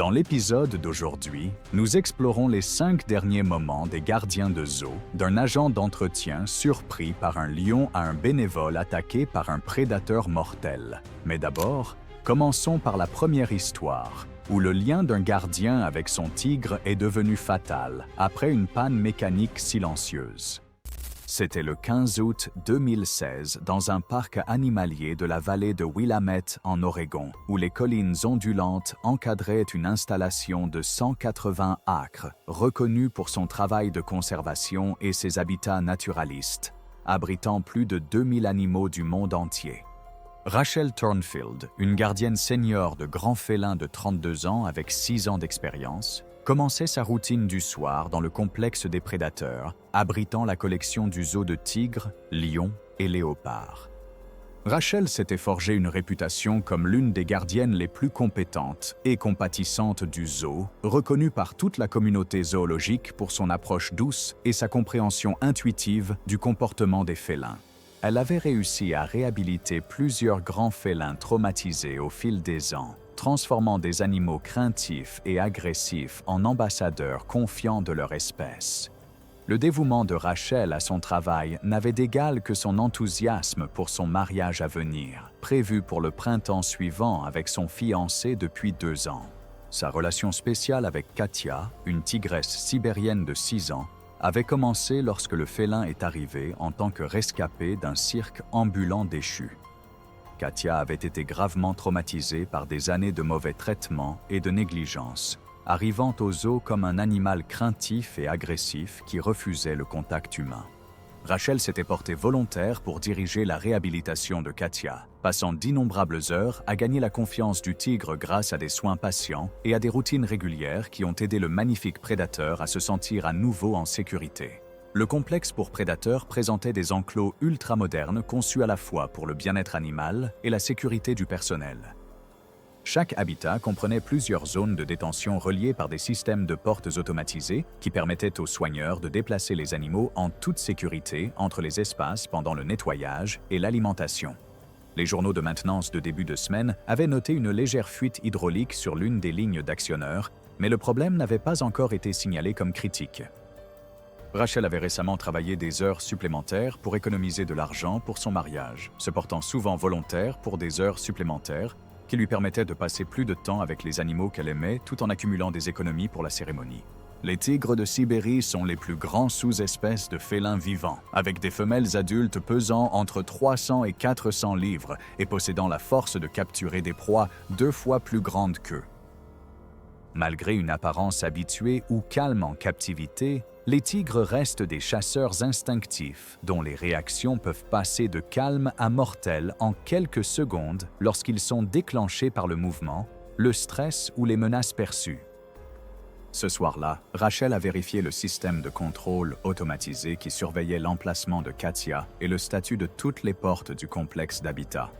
Dans l'épisode d'aujourd'hui, nous explorons les 5 derniers moments des gardiens de zoo d'un agent d'entretien surpris par un lion à un bénévole attaqué par un prédateur mortel. Mais d'abord, commençons par la première histoire, où le lien d'un gardien avec son tigre est devenu fatal après une panne mécanique silencieuse. C'était le 15 août 2016 dans un parc animalier de la vallée de Willamette en Oregon, où les collines ondulantes encadraient une installation de 180 acres, reconnue pour son travail de conservation et ses habitats naturalistes, abritant plus de 2000 animaux du monde entier. Rachel Turnfield, une gardienne senior de grands félins de 32 ans avec 6 ans d'expérience, commençait sa routine du soir dans le complexe des prédateurs, abritant la collection du zoo de tigres, lions et léopards. Rachel s'était forgé une réputation comme l'une des gardiennes les plus compétentes et compatissantes du zoo, reconnue par toute la communauté zoologique pour son approche douce et sa compréhension intuitive du comportement des félins. Elle avait réussi à réhabiliter plusieurs grands félins traumatisés au fil des ans, transformant des animaux craintifs et agressifs en ambassadeurs confiants de leur espèce. Le dévouement de Rachel à son travail n'avait d'égal que son enthousiasme pour son mariage à venir, prévu pour le printemps suivant avec son fiancé depuis 2 ans. Sa relation spéciale avec Katia, une tigresse sibérienne de 6 ans, avait commencé lorsque le félin est arrivé en tant que rescapé d'un cirque ambulant déchu. Katia avait été gravement traumatisée par des années de mauvais traitements et de négligence, arrivant au zoo comme un animal craintif et agressif qui refusait le contact humain. Rachel s'était portée volontaire pour diriger la réhabilitation de Katia, passant d'innombrables heures à gagner la confiance du tigre grâce à des soins patients et à des routines régulières qui ont aidé le magnifique prédateur à se sentir à nouveau en sécurité. Le complexe pour prédateurs présentait des enclos ultramodernes conçus à la fois pour le bien-être animal et la sécurité du personnel. Chaque habitat comprenait plusieurs zones de détention reliées par des systèmes de portes automatisées qui permettaient aux soigneurs de déplacer les animaux en toute sécurité entre les espaces pendant le nettoyage et l'alimentation. Les journaux de maintenance de début de semaine avaient noté une légère fuite hydraulique sur l'une des lignes d'actionneurs, mais le problème n'avait pas encore été signalé comme critique. Rachel avait récemment travaillé des heures supplémentaires pour économiser de l'argent pour son mariage, se portant souvent volontaire pour des heures supplémentaires qui lui permettaient de passer plus de temps avec les animaux qu'elle aimait tout en accumulant des économies pour la cérémonie. Les tigres de Sibérie sont les plus grands sous-espèces de félins vivants, avec des femelles adultes pesant entre 300 et 400 livres et possédant la force de capturer des proies 2 fois plus grandes qu'eux. Malgré une apparence habituée ou calme en captivité, les tigres restent des chasseurs instinctifs dont les réactions peuvent passer de calme à mortel en quelques secondes lorsqu'ils sont déclenchés par le mouvement, le stress ou les menaces perçues. Ce soir-là, Rachel a vérifié le système de contrôle automatisé qui surveillait l'emplacement de Katia et le statut de toutes les portes du complexe d'habitat.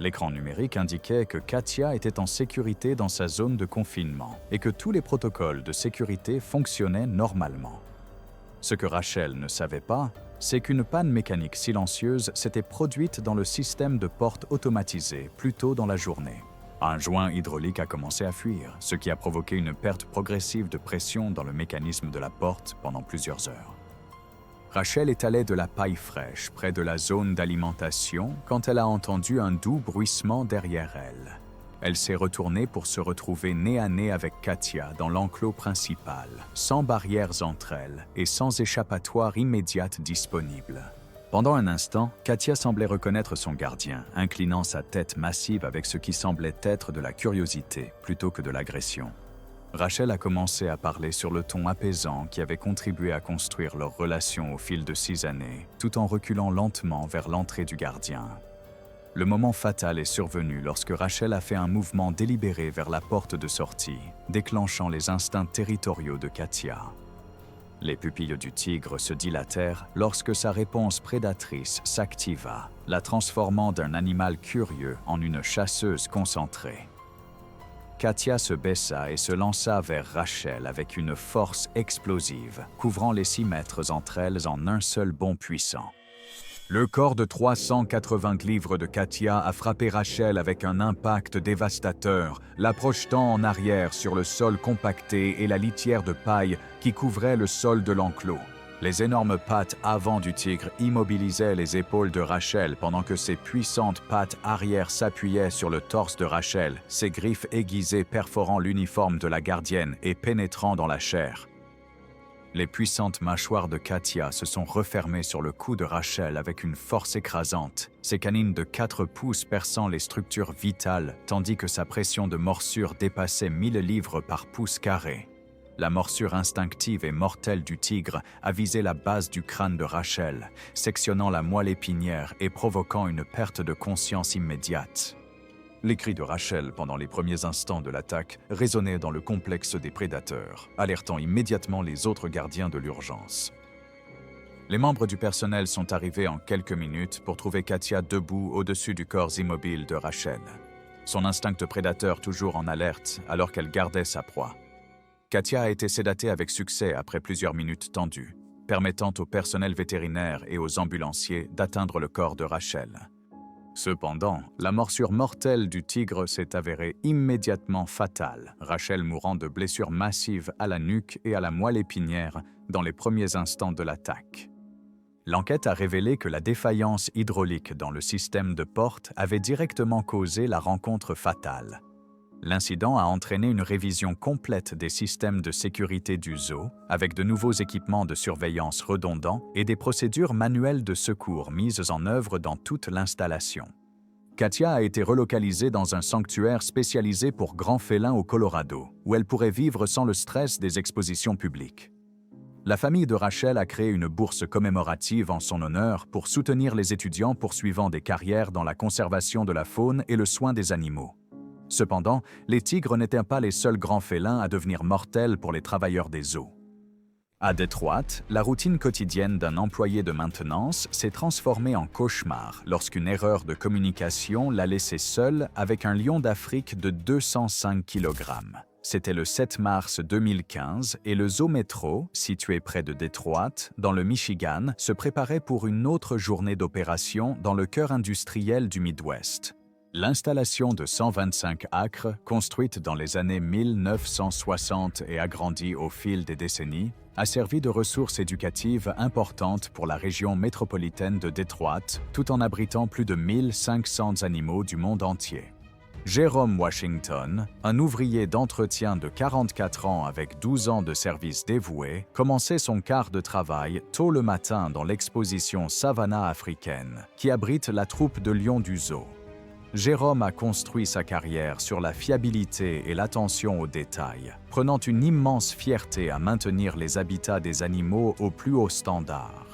L'écran numérique indiquait que Katia était en sécurité dans sa zone de confinement et que tous les protocoles de sécurité fonctionnaient normalement. Ce que Rachel ne savait pas, c'est qu'une panne mécanique silencieuse s'était produite dans le système de porte automatisé plus tôt dans la journée. Un joint hydraulique a commencé à fuir, ce qui a provoqué une perte progressive de pression dans le mécanisme de la porte pendant plusieurs heures. Rachel étalait de la paille fraîche près de la zone d'alimentation quand elle a entendu un doux bruissement derrière elle. Elle s'est retournée pour se retrouver nez à nez avec Katia dans l'enclos principal, sans barrières entre elles et sans échappatoire immédiate disponible. Pendant un instant, Katia semblait reconnaître son gardien, inclinant sa tête massive avec ce qui semblait être de la curiosité plutôt que de l'agression. Rachel a commencé à parler sur le ton apaisant qui avait contribué à construire leur relation au fil de 6 années, tout en reculant lentement vers l'entrée du gardien. Le moment fatal est survenu lorsque Rachel a fait un mouvement délibéré vers la porte de sortie, déclenchant les instincts territoriaux de Katia. Les pupilles du tigre se dilatèrent lorsque sa réponse prédatrice s'activa, la transformant d'un animal curieux en une chasseuse concentrée. Katia se baissa et se lança vers Rachel avec une force explosive, couvrant les 6 mètres entre elles en un seul bond puissant. Le corps de 380 livres de Katia a frappé Rachel avec un impact dévastateur, la projetant en arrière sur le sol compacté et la litière de paille qui couvrait le sol de l'enclos. Les énormes pattes avant du tigre immobilisaient les épaules de Rachel pendant que ses puissantes pattes arrière s'appuyaient sur le torse de Rachel, ses griffes aiguisées perforant l'uniforme de la gardienne et pénétrant dans la chair. Les puissantes mâchoires de Katia se sont refermées sur le cou de Rachel avec une force écrasante, ses canines de 4 pouces perçant les structures vitales, tandis que sa pression de morsure dépassait 1000 livres par pouce carré. La morsure instinctive et mortelle du tigre a visé la base du crâne de Rachel, sectionnant la moelle épinière et provoquant une perte de conscience immédiate. Les cris de Rachel pendant les premiers instants de l'attaque résonnaient dans le complexe des prédateurs, alertant immédiatement les autres gardiens de l'urgence. Les membres du personnel sont arrivés en quelques minutes pour trouver Katia debout au-dessus du corps immobile de Rachel. Son instinct prédateur toujours en alerte alors qu'elle gardait sa proie. Katia a été sédatée avec succès après plusieurs minutes tendues, permettant au personnel vétérinaire et aux ambulanciers d'atteindre le corps de Rachel. Cependant, la morsure mortelle du tigre s'est avérée immédiatement fatale, Rachel mourant de blessures massives à la nuque et à la moelle épinière dans les premiers instants de l'attaque. L'enquête a révélé que la défaillance hydraulique dans le système de porte avait directement causé la rencontre fatale. L'incident a entraîné une révision complète des systèmes de sécurité du zoo, avec de nouveaux équipements de surveillance redondants et des procédures manuelles de secours mises en œuvre dans toute l'installation. Katia a été relocalisée dans un sanctuaire spécialisé pour grands félins au Colorado, où elle pourrait vivre sans le stress des expositions publiques. La famille de Rachel a créé une bourse commémorative en son honneur pour soutenir les étudiants poursuivant des carrières dans la conservation de la faune et le soin des animaux. Cependant, les tigres n'étaient pas les seuls grands félins à devenir mortels pour les travailleurs des zoos. À Détroit, la routine quotidienne d'un employé de maintenance s'est transformée en cauchemar lorsqu'une erreur de communication l'a laissé seul avec un lion d'Afrique de 205 kg. C'était le 7 mars 2015 et le Zoo Metro, situé près de Détroit, dans le Michigan, se préparait pour une autre journée d'opération dans le cœur industriel du Midwest. L'installation de 125 acres, construite dans les années 1960 et agrandie au fil des décennies, a servi de ressource éducative importante pour la région métropolitaine de Détroit, tout en abritant plus de 1500 animaux du monde entier. Jérôme Washington, un ouvrier d'entretien de 44 ans avec 12 ans de service dévoué, commençait son quart de travail tôt le matin dans l'exposition Savannah africaine, qui abrite la troupe de lions du zoo. Jérôme a construit sa carrière sur la fiabilité et l'attention aux détails, prenant une immense fierté à maintenir les habitats des animaux au plus haut standard.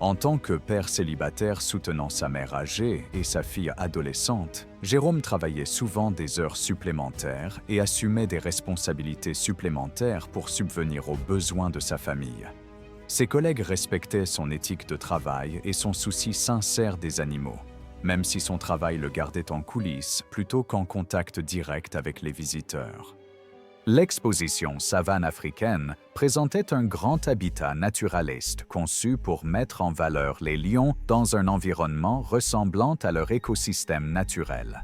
En tant que père célibataire soutenant sa mère âgée et sa fille adolescente, Jérôme travaillait souvent des heures supplémentaires et assumait des responsabilités supplémentaires pour subvenir aux besoins de sa famille. Ses collègues respectaient son éthique de travail et son souci sincère des animaux, même si son travail le gardait en coulisses plutôt qu'en contact direct avec les visiteurs. L'exposition Savane africaine présentait un grand habitat naturaliste conçu pour mettre en valeur les lions dans un environnement ressemblant à leur écosystème naturel.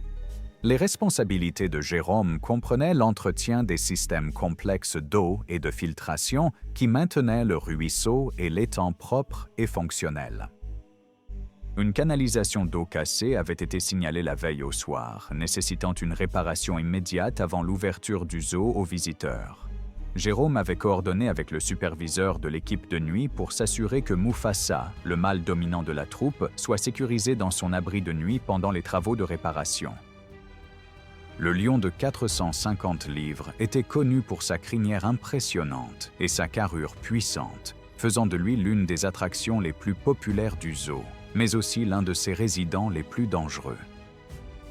Les responsabilités de Jérôme comprenaient l'entretien des systèmes complexes d'eau et de filtration qui maintenaient le ruisseau et l'étang propres et fonctionnels. Une canalisation d'eau cassée avait été signalée la veille au soir, nécessitant une réparation immédiate avant l'ouverture du zoo aux visiteurs. Jérôme avait coordonné avec le superviseur de l'équipe de nuit pour s'assurer que Mufasa, le mâle dominant de la troupe, soit sécurisé dans son abri de nuit pendant les travaux de réparation. Le lion de 450 livres était connu pour sa crinière impressionnante et sa carrure puissante, faisant de lui l'une des attractions les plus populaires du zoo, mais aussi l'un de ses résidents les plus dangereux.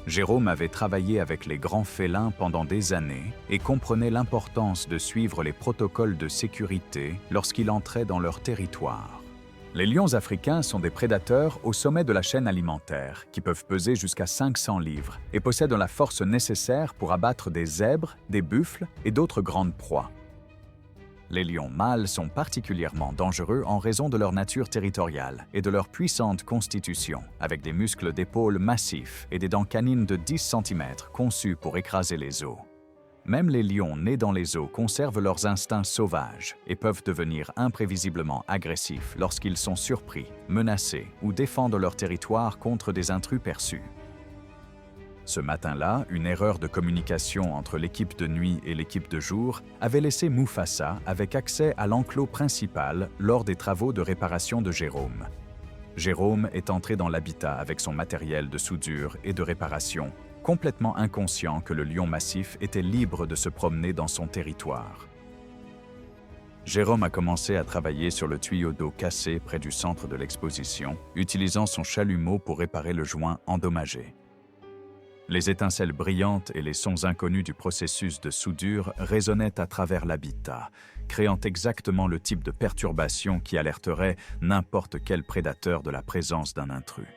Jérôme avait travaillé avec les grands félins pendant des années et comprenait l'importance de suivre les protocoles de sécurité lorsqu'il entrait dans leur territoire. Les lions africains sont des prédateurs au sommet de la chaîne alimentaire, qui peuvent peser jusqu'à 500 livres et possèdent la force nécessaire pour abattre des zèbres, des buffles et d'autres grandes proies. Les lions mâles sont particulièrement dangereux en raison de leur nature territoriale et de leur puissante constitution, avec des muscles d'épaule massifs et des dents canines de 10 cm conçues pour écraser les os. Même les lions nés dans les eaux conservent leurs instincts sauvages et peuvent devenir imprévisiblement agressifs lorsqu'ils sont surpris, menacés ou défendent leur territoire contre des intrus perçus. Ce matin-là, une erreur de communication entre l'équipe de nuit et l'équipe de jour avait laissé Mufasa avec accès à l'enclos principal lors des travaux de réparation de Jérôme. Jérôme est entré dans l'habitat avec son matériel de soudure et de réparation, complètement inconscient que le lion massif était libre de se promener dans son territoire. Jérôme a commencé à travailler sur le tuyau d'eau cassé près du centre de l'exposition, utilisant son chalumeau pour réparer le joint endommagé. Les étincelles brillantes et les sons inconnus du processus de soudure résonnaient à travers l'habitat, créant exactement le type de perturbation qui alerterait n'importe quel prédateur de la présence d'un intrus.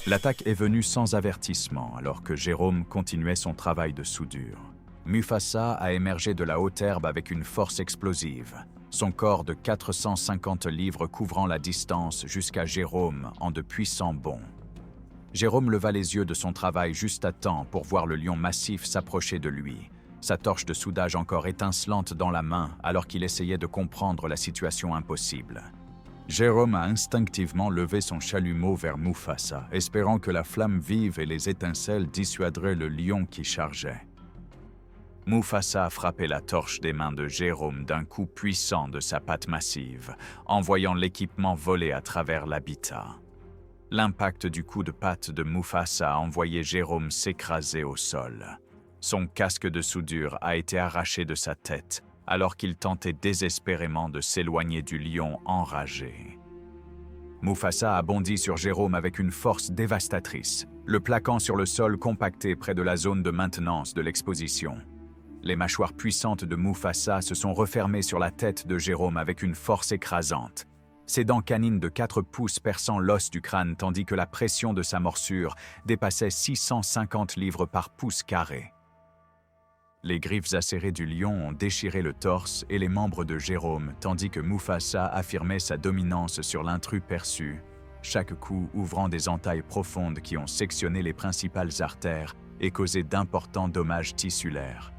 L'attaque est venue sans avertissement alors que Jérôme continuait son travail de soudure. Mufasa a émergé de la haute herbe avec une force explosive, son corps de 450 livres couvrant la distance jusqu'à Jérôme en de puissants bonds. Jérôme leva les yeux de son travail juste à temps pour voir le lion massif s'approcher de lui, sa torche de soudage encore étincelante dans la main alors qu'il essayait de comprendre la situation impossible. Jérôme a instinctivement levé son chalumeau vers Mufasa, espérant que la flamme vive et les étincelles dissuaderaient le lion qui chargeait. Mufasa a frappé la torche des mains de Jérôme d'un coup puissant de sa patte massive, envoyant l'équipement voler à travers l'habitat. L'impact du coup de patte de Mufasa a envoyé Jérôme s'écraser au sol. Son casque de soudure a été arraché de sa tête, alors qu'il tentait désespérément de s'éloigner du lion enragé. Mufasa a bondi sur Jérôme avec une force dévastatrice, le plaquant sur le sol compacté près de la zone de maintenance de l'exposition. Les mâchoires puissantes de Mufasa se sont refermées sur la tête de Jérôme avec une force écrasante, ses dents canines de 4 pouces perçant l'os du crâne tandis que la pression de sa morsure dépassait 650 livres par pouce carré. Les griffes acérées du lion ont déchiré le torse et les membres de Jérôme tandis que Mufasa affirmait sa dominance sur l'intrus perçu, chaque coup ouvrant des entailles profondes qui ont sectionné les principales artères et causé d'importants dommages tissulaires.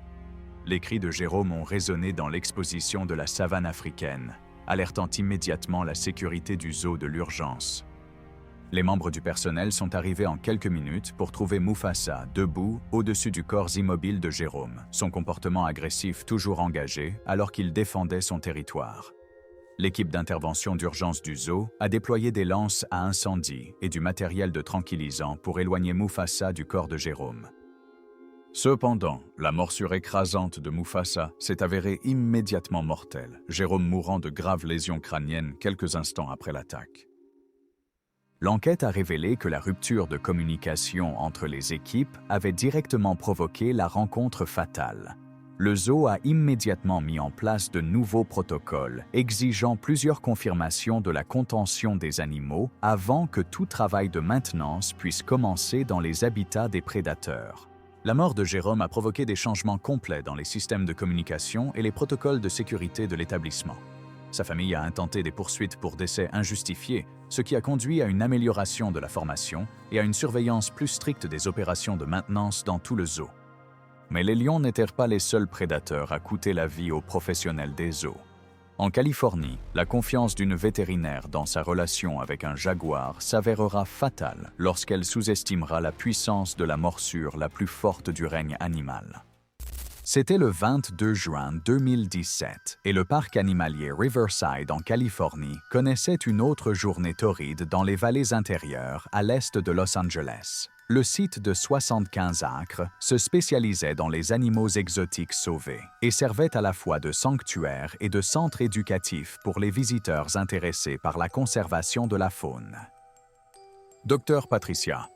Les cris de Jérôme ont résonné dans l'exposition de la savane africaine, alertant immédiatement la sécurité du zoo de l'urgence. Les membres du personnel sont arrivés en quelques minutes pour trouver Mufasa debout au-dessus du corps immobile de Jérôme, son comportement agressif toujours engagé alors qu'il défendait son territoire. L'équipe d'intervention d'urgence du zoo a déployé des lances à incendie et du matériel de tranquillisant pour éloigner Mufasa du corps de Jérôme. Cependant, la morsure écrasante de Mufasa s'est avérée immédiatement mortelle, Jérôme mourant de graves lésions crâniennes quelques instants après l'attaque. L'enquête a révélé que la rupture de communication entre les équipes avait directement provoqué la rencontre fatale. Le zoo a immédiatement mis en place de nouveaux protocoles, exigeant plusieurs confirmations de la contention des animaux avant que tout travail de maintenance puisse commencer dans les habitats des prédateurs. La mort de Jérôme a provoqué des changements complets dans les systèmes de communication et les protocoles de sécurité de l'établissement. Sa famille a intenté des poursuites pour décès injustifiés, ce qui a conduit à une amélioration de la formation et à une surveillance plus stricte des opérations de maintenance dans tout le zoo. Mais les lions n'étaient pas les seuls prédateurs à coûter la vie aux professionnels des zoos. En Californie, la confiance d'une vétérinaire dans sa relation avec un jaguar s'avérera fatale lorsqu'elle sous-estimera la puissance de la morsure la plus forte du règne animal. C'était le 22 juin 2017 et le parc animalier Riverside en Californie connaissait une autre journée torride dans les vallées intérieures à l'est de Los Angeles. Le site de 75 acres se spécialisait dans les animaux exotiques sauvés et servait à la fois de sanctuaire et de centre éducatif pour les visiteurs intéressés par la conservation de la faune. Dr Patricia.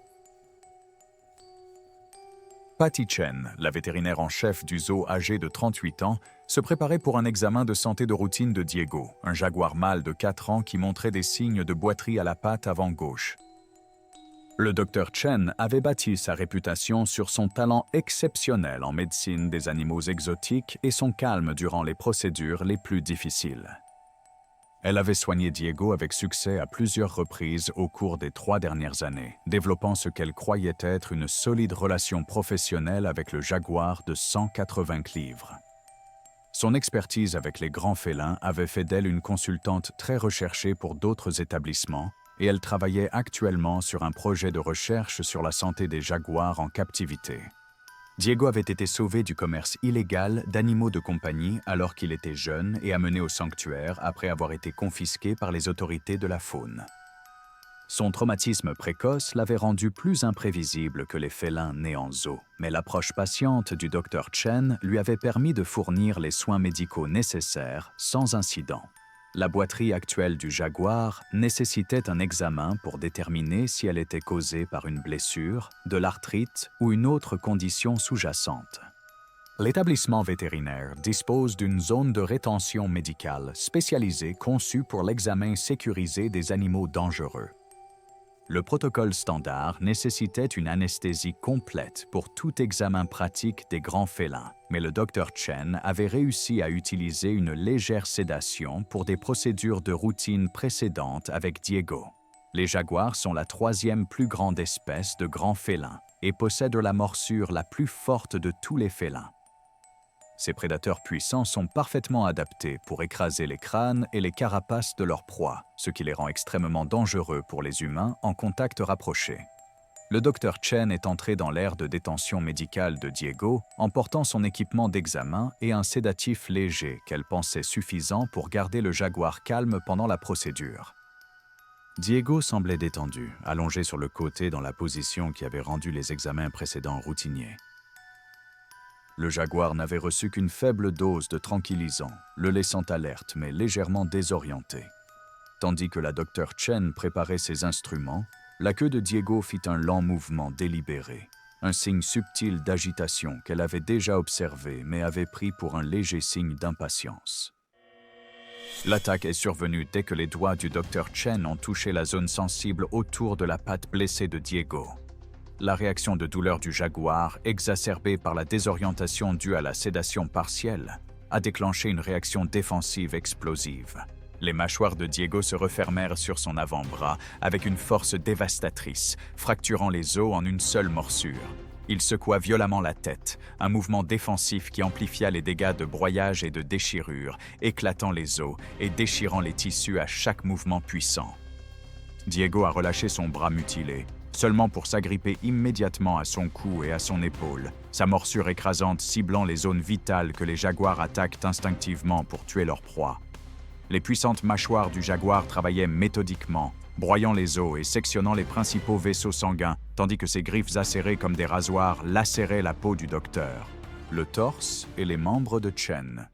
Patty Chen, la vétérinaire en chef du zoo âgée de 38 ans, se préparait pour un examen de santé de routine de Diego, un jaguar mâle de 4 ans qui montrait des signes de boiterie à la patte avant gauche. Le docteur Chen avait bâti sa réputation sur son talent exceptionnel en médecine des animaux exotiques et son calme durant les procédures les plus difficiles. Elle avait soigné Diego avec succès à plusieurs reprises au cours des 3 dernières années, développant ce qu'elle croyait être une solide relation professionnelle avec le jaguar de 180 livres. Son expertise avec les grands félins avait fait d'elle une consultante très recherchée pour d'autres établissements, et elle travaillait actuellement sur un projet de recherche sur la santé des jaguars en captivité. Diego avait été sauvé du commerce illégal d'animaux de compagnie alors qu'il était jeune et amené au sanctuaire après avoir été confisqué par les autorités de la faune. Son traumatisme précoce l'avait rendu plus imprévisible que les félins nés en zoo, mais l'approche patiente du docteur Chen lui avait permis de fournir les soins médicaux nécessaires sans incident. La boiterie actuelle du jaguar nécessitait un examen pour déterminer si elle était causée par une blessure, de l'arthrite ou une autre condition sous-jacente. L'établissement vétérinaire dispose d'une zone de rétention médicale spécialisée conçue pour l'examen sécurisé des animaux dangereux. Le protocole standard nécessitait une anesthésie complète pour tout examen pratique des grands félins, mais le Dr Chen avait réussi à utiliser une légère sédation pour des procédures de routine précédentes avec Diego. Les jaguars sont la 3e plus grande espèce de grands félins et possèdent la morsure la plus forte de tous les félins. Ces prédateurs puissants sont parfaitement adaptés pour écraser les crânes et les carapaces de leurs proies, ce qui les rend extrêmement dangereux pour les humains en contact rapproché. Le Dr Chen est entré dans l'aire de détention médicale de Diego en portant son équipement d'examen et un sédatif léger qu'elle pensait suffisant pour garder le jaguar calme pendant la procédure. Diego semblait détendu, allongé sur le côté dans la position qui avait rendu les examens précédents routiniers. Le jaguar n'avait reçu qu'une faible dose de tranquillisant, le laissant alerte mais légèrement désorienté. Tandis que la Dr Chen préparait ses instruments, la queue de Diego fit un lent mouvement délibéré, un signe subtil d'agitation qu'elle avait déjà observé mais avait pris pour un léger signe d'impatience. L'attaque est survenue dès que les doigts du Dr Chen ont touché la zone sensible autour de la patte blessée de Diego. La réaction de douleur du jaguar, exacerbée par la désorientation due à la sédation partielle, a déclenché une réaction défensive explosive. Les mâchoires de Diego se refermèrent sur son avant-bras avec une force dévastatrice, fracturant les os en une seule morsure. Il secoua violemment la tête, un mouvement défensif qui amplifia les dégâts de broyage et de déchirure, éclatant les os et déchirant les tissus à chaque mouvement puissant. Diego a relâché son bras mutilé, seulement pour s'agripper immédiatement à son cou et à son épaule, sa morsure écrasante ciblant les zones vitales que les jaguars attaquent instinctivement pour tuer leur proie. Les puissantes mâchoires du jaguar travaillaient méthodiquement, broyant les os et sectionnant les principaux vaisseaux sanguins, tandis que ses griffes acérées comme des rasoirs lacéraient la peau du docteur, le torse et les membres de Chen.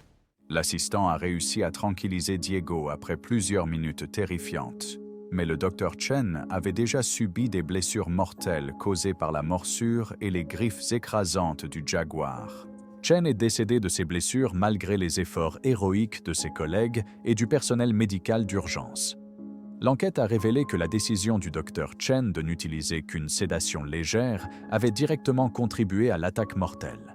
L'assistant a réussi à tranquilliser Diego après plusieurs minutes terrifiantes. Mais le Dr Chen avait déjà subi des blessures mortelles causées par la morsure et les griffes écrasantes du jaguar. Chen est décédé de ses blessures malgré les efforts héroïques de ses collègues et du personnel médical d'urgence. L'enquête a révélé que la décision du Dr Chen de n'utiliser qu'une sédation légère avait directement contribué à l'attaque mortelle.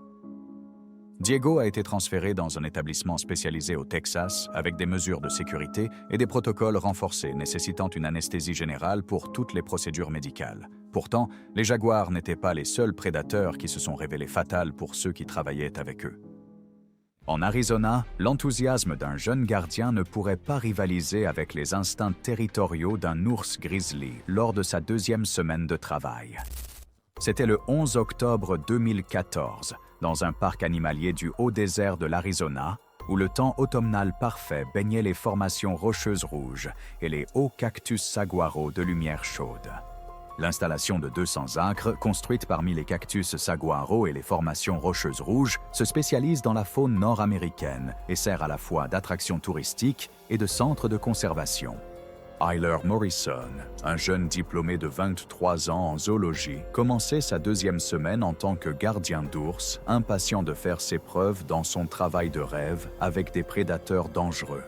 Diego a été transféré dans un établissement spécialisé au Texas avec des mesures de sécurité et des protocoles renforcés nécessitant une anesthésie générale pour toutes les procédures médicales. Pourtant, les jaguars n'étaient pas les seuls prédateurs qui se sont révélés fatals pour ceux qui travaillaient avec eux. En Arizona, l'enthousiasme d'un jeune gardien ne pourrait pas rivaliser avec les instincts territoriaux d'un ours grizzly lors de sa 2e semaine de travail. C'était le 11 octobre 2014, dans un parc animalier du haut désert de l'Arizona, où le temps automnal parfait baignait les formations rocheuses rouges et les hauts cactus saguaro de lumière chaude. L'installation de 200 acres, construite parmi les cactus saguaro et les formations rocheuses rouges, se spécialise dans la faune nord-américaine et sert à la fois d'attraction touristique et de centre de conservation. Tyler Morrison, un jeune diplômé de 23 ans en zoologie, commençait sa 2e semaine en tant que gardien d'ours, impatient de faire ses preuves dans son travail de rêve avec des prédateurs dangereux.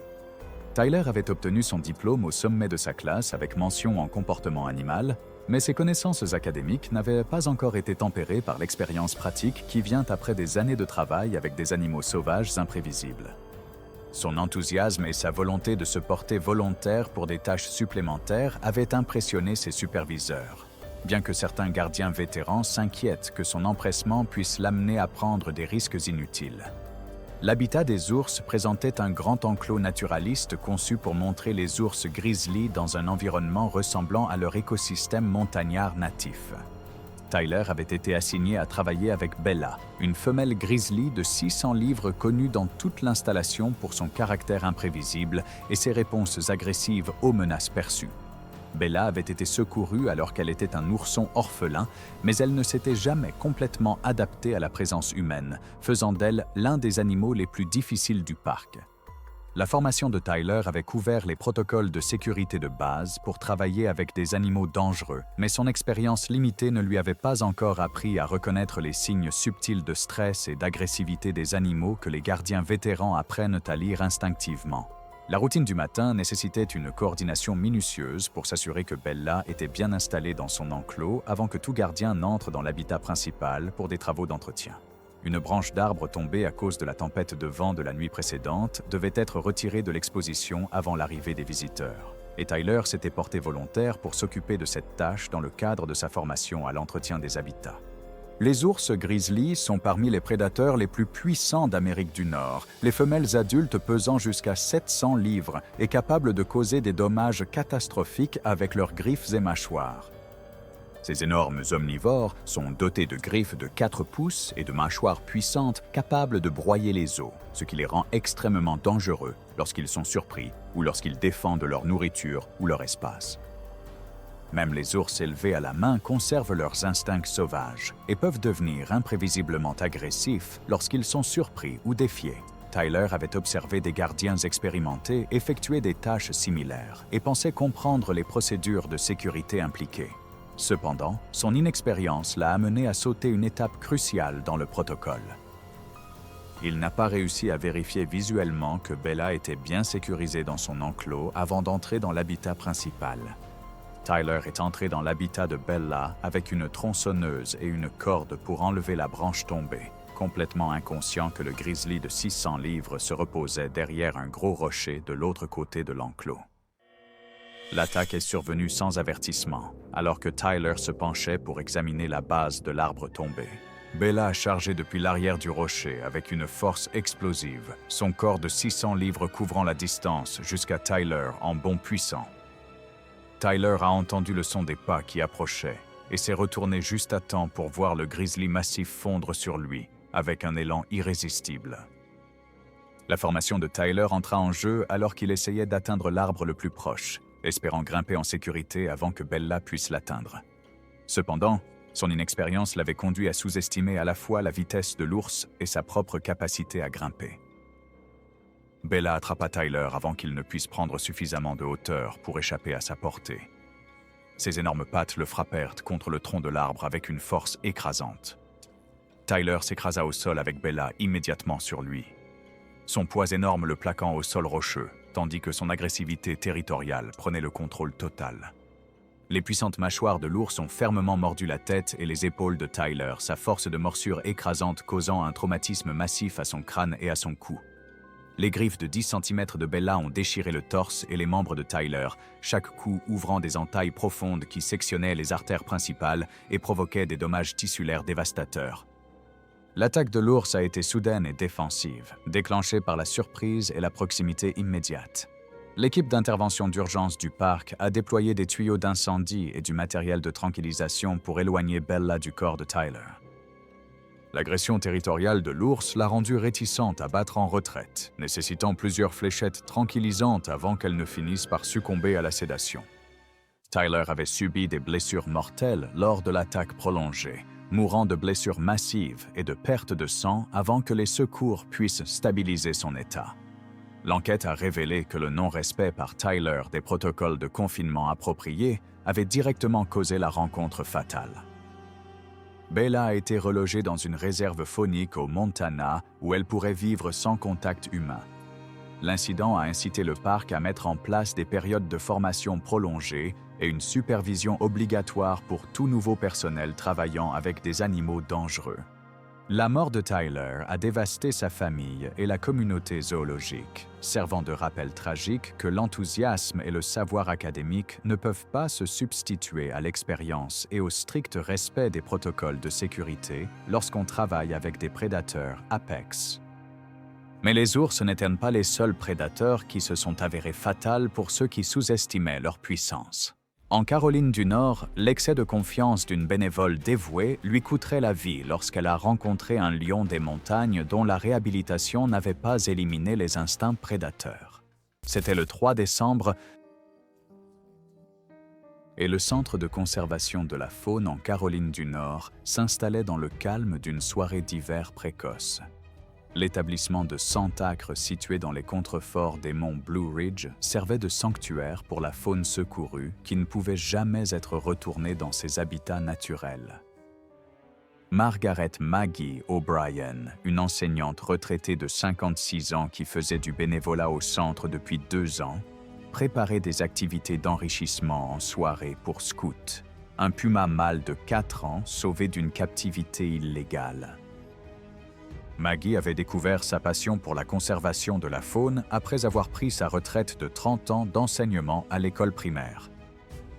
Tyler avait obtenu son diplôme au sommet de sa classe avec mention en comportement animal, Mais ses connaissances académiques n'avaient pas encore été tempérées par l'expérience pratique qui vient après des années de travail avec des animaux sauvages imprévisibles. Son enthousiasme et sa volonté de se porter volontaire pour des tâches supplémentaires avaient impressionné ses superviseurs, bien que certains gardiens vétérans s'inquiètent que son empressement puisse l'amener à prendre des risques inutiles. L'habitat des ours présentait un grand enclos naturaliste conçu pour montrer les ours grizzly dans un environnement ressemblant à leur écosystème montagnard natif. Tyler avait été assigné à travailler avec Bella, une femelle grizzly de 600 livres connue dans toute l'installation pour son caractère imprévisible et ses réponses agressives aux menaces perçues. Bella avait été secourue alors qu'elle était un ourson orphelin, mais elle ne s'était jamais complètement adaptée à la présence humaine, faisant d'elle l'un des animaux les plus difficiles du parc. La formation de Tyler avait couvert les protocoles de sécurité de base pour travailler avec des animaux dangereux, mais son expérience limitée ne lui avait pas encore appris à reconnaître les signes subtils de stress et d'agressivité des animaux que les gardiens vétérans apprennent à lire instinctivement. La routine du matin nécessitait une coordination minutieuse pour s'assurer que Bella était bien installée dans son enclos avant que tout gardien n'entre dans l'habitat principal pour des travaux d'entretien. Une branche d'arbre tombée à cause de la tempête de vent de la nuit précédente devait être retirée de l'exposition avant l'arrivée des visiteurs. Et Tyler s'était porté volontaire pour s'occuper de cette tâche dans le cadre de sa formation à l'entretien des habitats. Les ours grizzly sont parmi les prédateurs les plus puissants d'Amérique du Nord, les femelles adultes pesant jusqu'à 700 livres et capables de causer des dommages catastrophiques avec leurs griffes et mâchoires. Ces énormes omnivores sont dotés de griffes de 4 pouces et de mâchoires puissantes capables de broyer les os, ce qui les rend extrêmement dangereux lorsqu'ils sont surpris ou lorsqu'ils défendent leur nourriture ou leur espace. Même les ours élevés à la main conservent leurs instincts sauvages et peuvent devenir imprévisiblement agressifs lorsqu'ils sont surpris ou défiés. Tyler avait observé des gardiens expérimentés effectuer des tâches similaires et pensait comprendre les procédures de sécurité impliquées. Cependant, son inexpérience l'a amené à sauter une étape cruciale dans le protocole. Il n'a pas réussi à vérifier visuellement que Bella était bien sécurisée dans son enclos avant d'entrer dans l'habitat principal. Tyler est entré dans l'habitat de Bella avec une tronçonneuse et une corde pour enlever la branche tombée, complètement inconscient que le grizzly de 600 livres se reposait derrière un gros rocher de l'autre côté de l'enclos. L'attaque est survenue sans avertissement, alors que Tyler se penchait pour examiner la base de l'arbre tombé. Bella a chargé depuis l'arrière du rocher avec une force explosive, son corps de 600 livres couvrant la distance jusqu'à Tyler en bond puissant. Tyler a entendu le son des pas qui approchaient et s'est retourné juste à temps pour voir le grizzly massif fondre sur lui, avec un élan irrésistible. La formation de Tyler entra en jeu alors qu'il essayait d'atteindre l'arbre le plus proche, espérant grimper en sécurité avant que Bella puisse l'atteindre. Cependant, son inexpérience l'avait conduit à sous-estimer à la fois la vitesse de l'ours et sa propre capacité à grimper. Bella attrapa Tyler avant qu'il ne puisse prendre suffisamment de hauteur pour échapper à sa portée. Ses énormes pattes le frappèrent contre le tronc de l'arbre avec une force écrasante. Tyler s'écrasa au sol avec Bella immédiatement sur lui. Son poids énorme le plaquant au sol rocheux, tandis que son agressivité territoriale prenait le contrôle total. Les puissantes mâchoires de l'ours ont fermement mordu la tête et les épaules de Tyler, sa force de morsure écrasante causant un traumatisme massif à son crâne et à son cou. Les griffes de 10 cm de Bella ont déchiré le torse et les membres de Tyler, chaque coup ouvrant des entailles profondes qui sectionnaient les artères principales et provoquaient des dommages tissulaires dévastateurs. L'attaque de l'ours a été soudaine et défensive, déclenchée par la surprise et la proximité immédiate. L'équipe d'intervention d'urgence du parc a déployé des tuyaux d'incendie et du matériel de tranquillisation pour éloigner Bella du corps de Tyler. L'agression territoriale de l'ours l'a rendue réticente à battre en retraite, nécessitant plusieurs fléchettes tranquillisantes avant qu'elle ne finisse par succomber à la sédation. Tyler avait subi des blessures mortelles lors de l'attaque prolongée, mourant de blessures massives et de pertes de sang avant que les secours puissent stabiliser son état. L'enquête a révélé que le non-respect par Tyler des protocoles de confinement appropriés avait directement causé la rencontre fatale. Bella a été relogée dans une réserve faunique au Montana où elle pourrait vivre sans contact humain. L'incident a incité le parc à mettre en place des périodes de formation prolongées et une supervision obligatoire pour tout nouveau personnel travaillant avec des animaux dangereux. La mort de Tyler a dévasté sa famille et la communauté zoologique, servant de rappel tragique que l'enthousiasme et le savoir académique ne peuvent pas se substituer à l'expérience et au strict respect des protocoles de sécurité lorsqu'on travaille avec des prédateurs apex. Mais les ours n'étaient pas les seuls prédateurs qui se sont avérés fatals pour ceux qui sous-estimaient leur puissance. En Caroline du Nord, l'excès de confiance d'une bénévole dévouée lui coûterait la vie lorsqu'elle a rencontré un lion des montagnes dont la réhabilitation n'avait pas éliminé les instincts prédateurs. C'était le 3 décembre et le Centre de conservation de la faune en Caroline du Nord s'installait dans le calme d'une soirée d'hiver précoce. L'établissement de 100 acres situé dans les contreforts des monts Blue Ridge servait de sanctuaire pour la faune secourue qui ne pouvait jamais être retournée dans ses habitats naturels. Margaret Maggie O'Brien, une enseignante retraitée de 56 ans qui faisait du bénévolat au centre depuis 2 ans, préparait des activités d'enrichissement en soirée pour Scoot, un puma mâle de 4 ans sauvé d'une captivité illégale. Maggie avait découvert sa passion pour la conservation de la faune après avoir pris sa retraite de 30 ans d'enseignement à l'école primaire.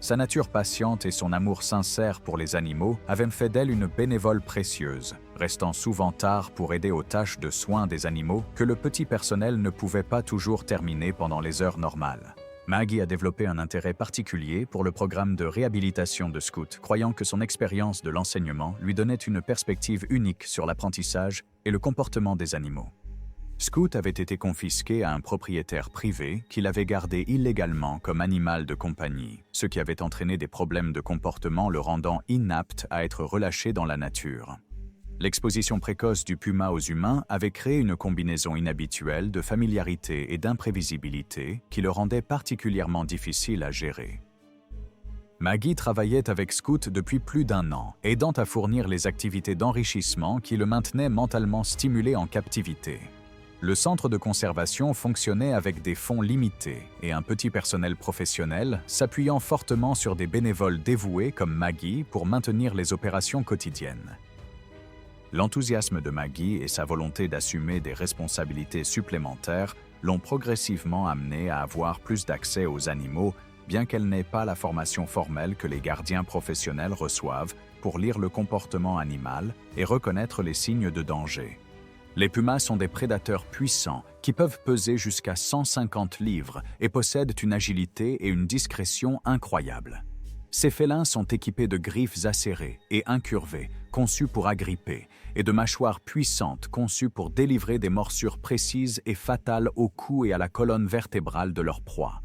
Sa nature patiente et son amour sincère pour les animaux avaient fait d'elle une bénévole précieuse, restant souvent tard pour aider aux tâches de soins des animaux que le petit personnel ne pouvait pas toujours terminer pendant les heures normales. Maggie a développé un intérêt particulier pour le programme de réhabilitation de Scoot, croyant que son expérience de l'enseignement lui donnait une perspective unique sur l'apprentissage et le comportement des animaux. Scoot avait été confisqué à un propriétaire privé qui l'avait gardé illégalement comme animal de compagnie, ce qui avait entraîné des problèmes de comportement le rendant inapte à être relâché dans la nature. L'exposition précoce du puma aux humains avait créé une combinaison inhabituelle de familiarité et d'imprévisibilité qui le rendait particulièrement difficile à gérer. Maggie travaillait avec Scoot depuis plus d'1 an, aidant à fournir les activités d'enrichissement qui le maintenaient mentalement stimulé en captivité. Le centre de conservation fonctionnait avec des fonds limités et un petit personnel professionnel s'appuyant fortement sur des bénévoles dévoués comme Maggie pour maintenir les opérations quotidiennes. L'enthousiasme de Maggie et sa volonté d'assumer des responsabilités supplémentaires l'ont progressivement amenée à avoir plus d'accès aux animaux, bien qu'elle n'ait pas la formation formelle que les gardiens professionnels reçoivent pour lire le comportement animal et reconnaître les signes de danger. Les pumas sont des prédateurs puissants qui peuvent peser jusqu'à 150 livres et possèdent une agilité et une discrétion incroyables. Ces félins sont équipés de griffes acérées et incurvées, conçues pour agripper, et de mâchoires puissantes conçues pour délivrer des morsures précises et fatales au cou et à la colonne vertébrale de leur proie.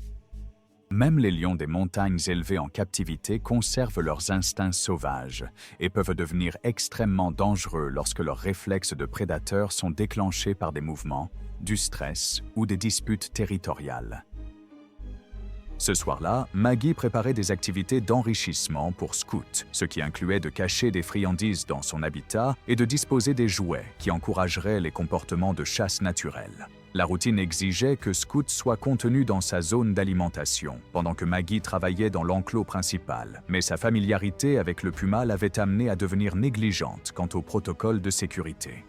Même les lions des montagnes élevés en captivité conservent leurs instincts sauvages et peuvent devenir extrêmement dangereux lorsque leurs réflexes de prédateurs sont déclenchés par des mouvements, du stress ou des disputes territoriales. Ce soir-là, Maggie préparait des activités d'enrichissement pour Scoot, ce qui incluait de cacher des friandises dans son habitat et de disposer des jouets qui encourageraient les comportements de chasse naturelle. La routine exigeait que Scoot soit contenu dans sa zone d'alimentation, pendant que Maggie travaillait dans l'enclos principal, mais sa familiarité avec le puma l'avait amenée à devenir négligente quant au protocole de sécurité.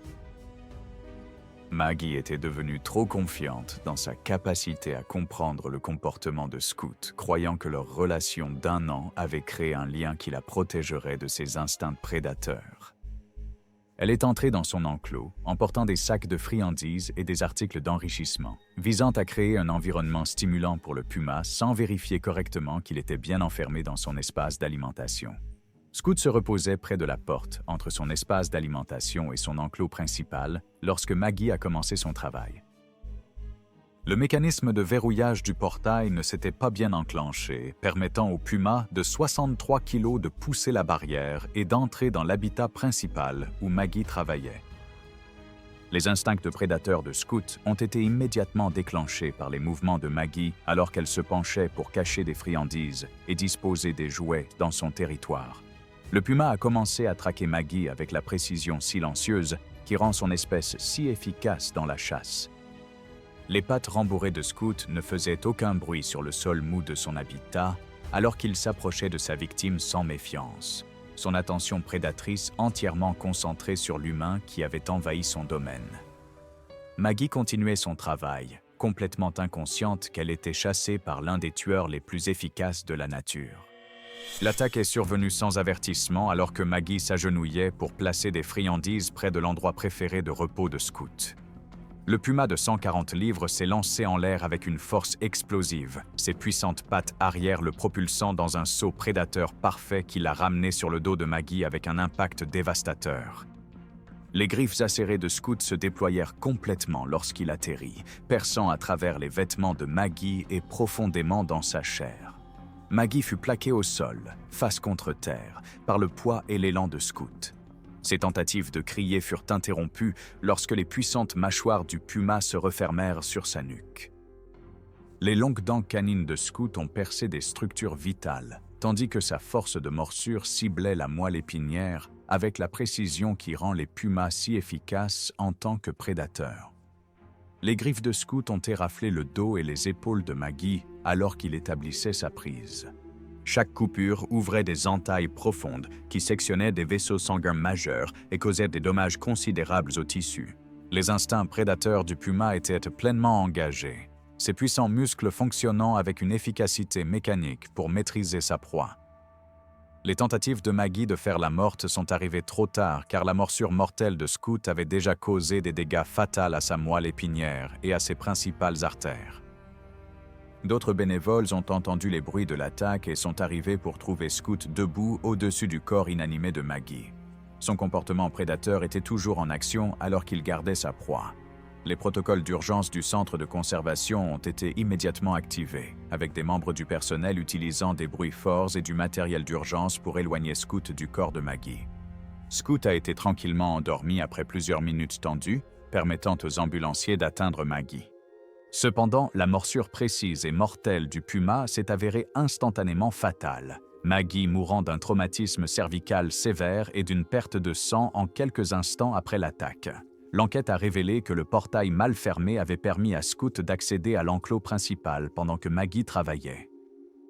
Maggie était devenue trop confiante dans sa capacité à comprendre le comportement de Scoot, croyant que leur relation d'1 an avait créé un lien qui la protégerait de ses instincts prédateurs. Elle est entrée dans son enclos, emportant des sacs de friandises et des articles d'enrichissement, visant à créer un environnement stimulant pour le puma sans vérifier correctement qu'il était bien enfermé dans son espace d'alimentation. Scoot se reposait près de la porte, entre son espace d'alimentation et son enclos principal, lorsque Maggie a commencé son travail. Le mécanisme de verrouillage du portail ne s'était pas bien enclenché, permettant au puma de 63 kilos de pousser la barrière et d'entrer dans l'habitat principal où Maggie travaillait. Les instincts de prédateur de Scoot ont été immédiatement déclenchés par les mouvements de Maggie alors qu'elle se penchait pour cacher des friandises et disposer des jouets dans son territoire. Le puma a commencé à traquer Maggie avec la précision silencieuse qui rend son espèce si efficace dans la chasse. Les pattes rembourrées de Scoot ne faisaient aucun bruit sur le sol mou de son habitat, alors qu'il s'approchait de sa victime sans méfiance, son attention prédatrice entièrement concentrée sur l'humain qui avait envahi son domaine. Maggie continuait son travail, complètement inconsciente qu'elle était chassée par l'un des tueurs les plus efficaces de la nature. L'attaque est survenue sans avertissement alors que Maggie s'agenouillait pour placer des friandises près de l'endroit préféré de repos de Scout. Le puma de 140 livres s'est lancé en l'air avec une force explosive, ses puissantes pattes arrière le propulsant dans un saut prédateur parfait qui l'a ramené sur le dos de Maggie avec un impact dévastateur. Les griffes acérées de Scout se déployèrent complètement lorsqu'il atterrit, perçant à travers les vêtements de Maggie et profondément dans sa chair. Maggie fut plaquée au sol, face contre terre, par le poids et l'élan de Scout. Ses tentatives de crier furent interrompues lorsque les puissantes mâchoires du puma se refermèrent sur sa nuque. Les longues dents canines de Scout ont percé des structures vitales, tandis que sa force de morsure ciblait la moelle épinière avec la précision qui rend les pumas si efficaces en tant que prédateurs. Les griffes de Scout ont éraflé le dos et les épaules de Maggie alors qu'il établissait sa prise. Chaque coupure ouvrait des entailles profondes qui sectionnaient des vaisseaux sanguins majeurs et causaient des dommages considérables aux tissus. Les instincts prédateurs du puma étaient pleinement engagés, ses puissants muscles fonctionnant avec une efficacité mécanique pour maîtriser sa proie. Les tentatives de Maggie de faire la morte sont arrivées trop tard car la morsure mortelle de Scout avait déjà causé des dégâts fatals à sa moelle épinière et à ses principales artères. D'autres bénévoles ont entendu les bruits de l'attaque et sont arrivés pour trouver Scout debout au-dessus du corps inanimé de Maggie. Son comportement prédateur était toujours en action alors qu'il gardait sa proie. Les protocoles d'urgence du centre de conservation ont été immédiatement activés, avec des membres du personnel utilisant des bruits forts et du matériel d'urgence pour éloigner Scout du corps de Maggie. Scout a été tranquillement endormi après plusieurs minutes tendues, permettant aux ambulanciers d'atteindre Maggie. Cependant, la morsure précise et mortelle du puma s'est avérée instantanément fatale, Maggie mourant d'un traumatisme cervical sévère et d'une perte de sang en quelques instants après l'attaque. L'enquête a révélé que le portail mal fermé avait permis à Scout d'accéder à l'enclos principal pendant que Maggie travaillait.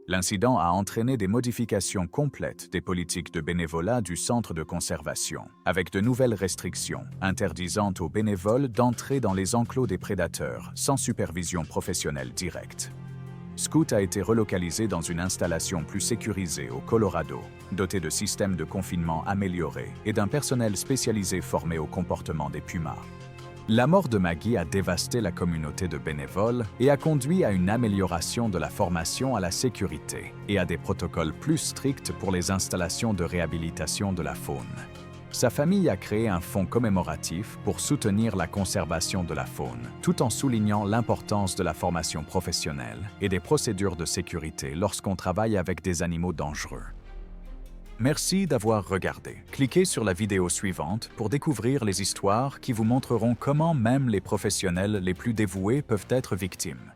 L'incident a entraîné des modifications complètes des politiques de bénévolat du centre de conservation, avec de nouvelles restrictions interdisant aux bénévoles d'entrer dans les enclos des prédateurs sans supervision professionnelle directe. Scout a été relocalisé dans une installation plus sécurisée au Colorado, dotée de systèmes de confinement améliorés et d'un personnel spécialisé formé au comportement des pumas. La mort de Maggie a dévasté la communauté de bénévoles et a conduit à une amélioration de la formation à la sécurité et à des protocoles plus stricts pour les installations de réhabilitation de la faune. Sa famille a créé un fonds commémoratif pour soutenir la conservation de la faune, tout en soulignant l'importance de la formation professionnelle et des procédures de sécurité lorsqu'on travaille avec des animaux dangereux. Merci d'avoir regardé. Cliquez sur la vidéo suivante pour découvrir les histoires qui vous montreront comment même les professionnels les plus dévoués peuvent être victimes.